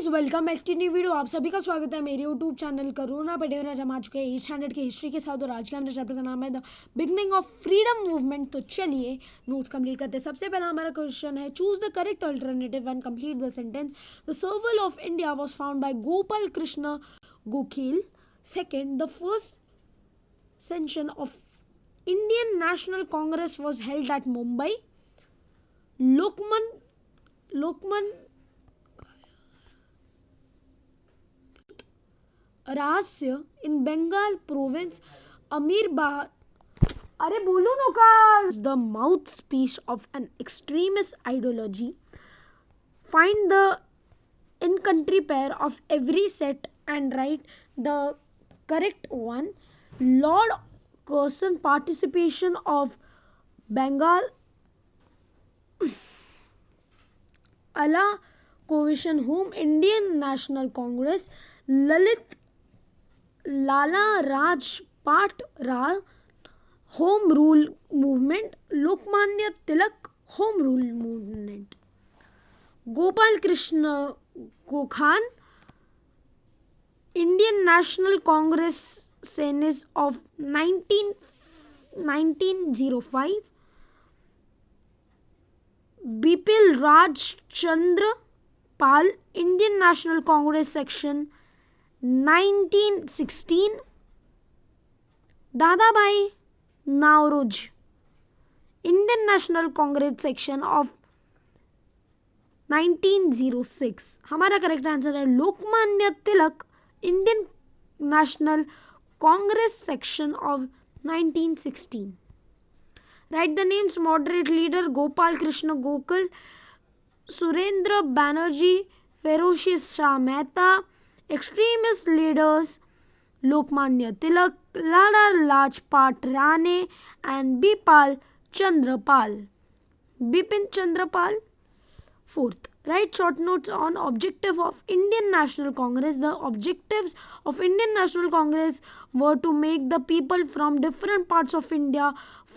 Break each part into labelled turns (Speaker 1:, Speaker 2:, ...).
Speaker 1: Guys, welcome back to new video. आप सभी का स्वागत है मेरे यूट्यूब चैनल करुणा पटेल। आज हम आ चुके हैं 8th स्टैंडर्ड के हिस्ट्री के साथ और आज के हमारे चैप्टर का नाम है the beginning of freedom movement. तो चलिए नोट्स कंप्लीट करते हैं। सबसे पहला हमारा क्वेश्चन है, choose the correct alternative and complete the sentence. The सर्वल of India was found by Gopal Krishna Gokhale. Second, the first session of Indian National Congress was held at Mumbai. लोकमन रहस्य इन बंगाल प्रोविंस अरे बोलो नो का the mouth speech of an extremist ideology. Find the इन कंट्री pair of every set and write the correct one. Lord Curzon participation of Bengal अला कोविशन whom Indian National Congress, Lala Rajpat Rai home rule movement, Lokmanya Tilak home rule movement, Gopal Krishna Gokhale Indian National Congress session of 1905, Bipin Raj Chandra Pal Indian National Congress section 1916, Dadabhai Naoroji Indian National Congress section of 1906। हमारा correct answer है Lokmanya Tilak Indian National Congress section of 1916। Write the names moderate leader Gopal Krishna Gokhale, Surendra Banerjee, Pheroze Shah Mehta, extremist leaders Lokmanya Tilak, Lala Lajpat Rane and Bipin Chandra Pal. Fourth, write short notes on objective of Indian National Congress. The objectives of Indian National Congress were to make the people from different parts of India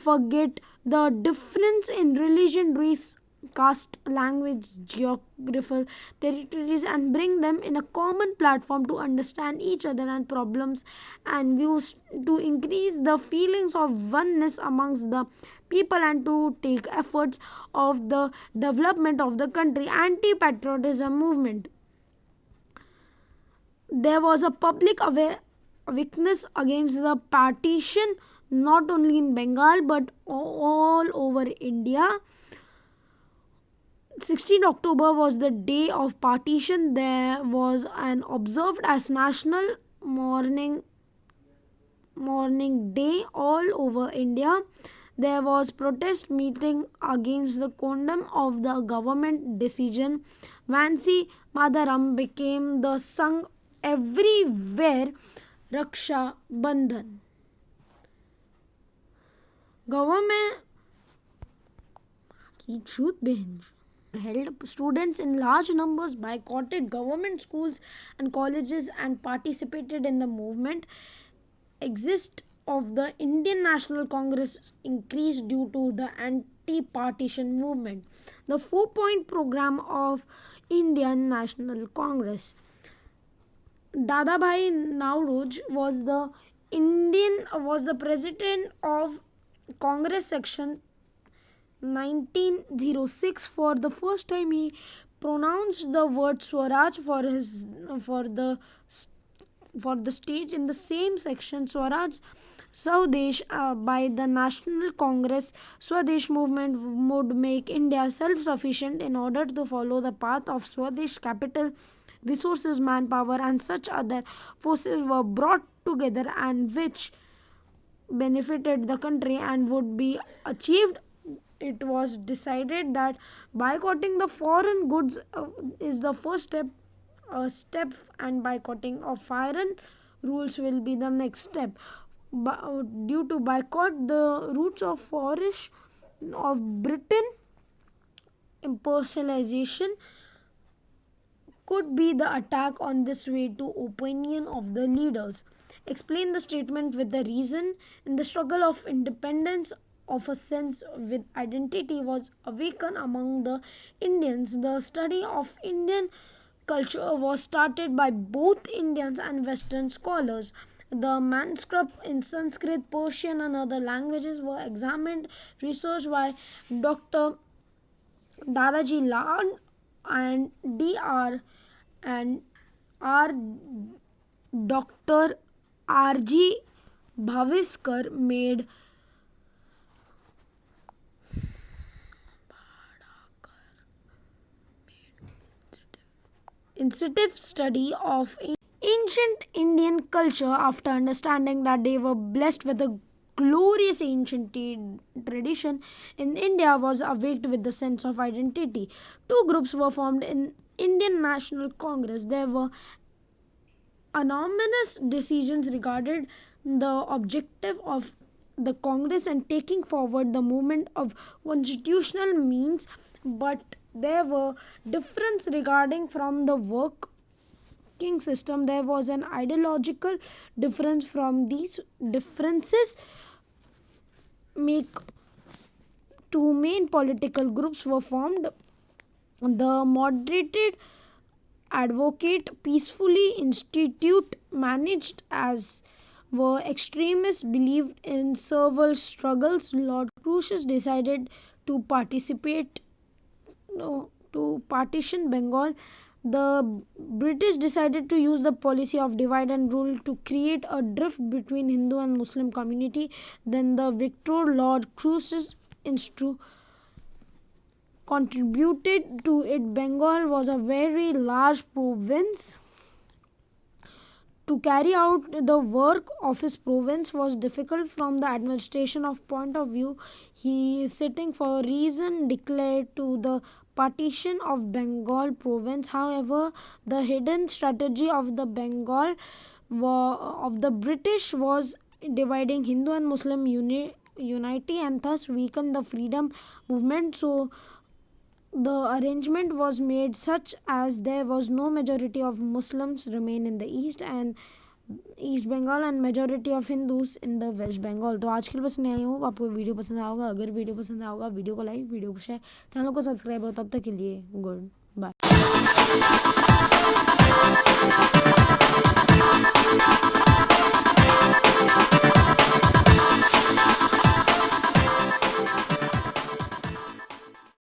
Speaker 1: forget the difference in religion, race, caste, language, geographical territories and bring them in a common platform to understand each other and problems and views, to increase the feelings of oneness amongst the people and to take efforts of the development of the country. Anti-patriotism movement. There was a public awareness against the partition not only in Bengal but all over India. 16 October was the day of partition. There was an observed as national mourning day all over India. There was protest meeting against the condemn of the government decision. Vansi Madaram became the sung everywhere. Raksha Bandhan. Government की झूठ बहन held. Students in large numbers boycotted government schools and colleges and participated in the movement. Exist of the Indian National Congress increased due to the anti-partition movement. The 4-point program of Indian National Congress. Dadabhai Naoroji was the president of Congress section 1906. For the first time he pronounced the word Swaraj for the stage in the same section. Swaraj Swadesh by the National Congress. Swadesh movement would make India self-sufficient. In order to follow the path of Swadesh, capital, resources, manpower and such other forces were brought together and which benefited the country and would be achieved. It was decided that boycotting the foreign goods is the first step and boycotting of foreign rules will be the next step. Due to boycott, the roots of flourish of Britain impersonalization could be the attack on this way to opinion of the leaders. Explain the statement with the reason. In the struggle of independence, of a sense with identity was awakened among the Indians. The study of Indian culture was started by both Indians and Western scholars. The manuscripts in Sanskrit, Persian, and other languages were examined, researched by Dr. Dadaji Lal and Dr. and R. Dr. R.G. Bhaviskar made intensive study of ancient Indian culture. After understanding that they were blessed with a glorious ancient tradition in India was awaked with the sense of identity. Two groups were formed in Indian National Congress. There were anonymous decisions regarded the objective of the Congress and taking forward the movement of constitutional means, but there were differences regarding from the working system. There was an ideological difference. From these differences make two main political groups were formed. The moderated advocate peacefully institute managed as were extremists believed in civil struggles. Lord Cruikshank decided to participate to partition Bengal. The British decided to use the policy of divide and rule to create a drift between Hindu and Muslim community. Then the victor Lord Cruikshank contributed to it. Bengal was a very large province. To carry out the work of his province was difficult from the administration of point of view. He is sitting for a reason declared to the partition of Bengal province. However, the hidden strategy of the Bengal of the British was dividing Hindu and Muslim unity and thus weaken the freedom movement. So the arrangement was made such as there was no majority of Muslims remain in the East Bengal and majority of Hindus in the West Bengal. तो आज के लिए बस नहीं आई हूँ, आपको video पसंद आया होगा. अगर वीडियो पसंद आया होगा वीडियो को लाइक, वीडियो को शेयर, चैनल को सब्सक्राइब और तब तक के लिए गुड बाय.